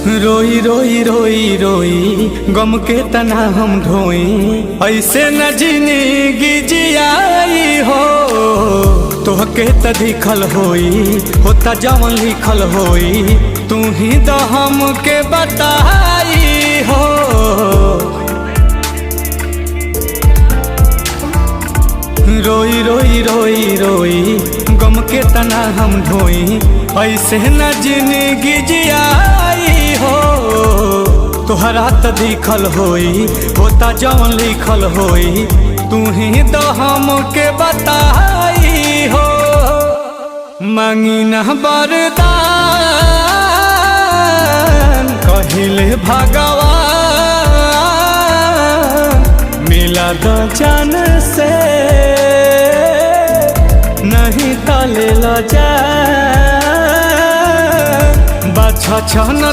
रोई रोई रोई रोई गम के तना हम ढोई, ऐसे न जिंदगी जियाई हो। तोहके त दिखल होई होता जवन लिखल होई, तू ही तो हमके बताई हो। रोई रोई रोई रोई गम के तना हम ढोई, ऐसे न जिंदगी जियाई हो। तोहरा त दिखल होई होता जवन लिखल होई, तू ही तो हमके बताई हो। मांगी न वरदान कहिले भगवान, मिला दो जान से नहीं तले ल जा। बाछा छन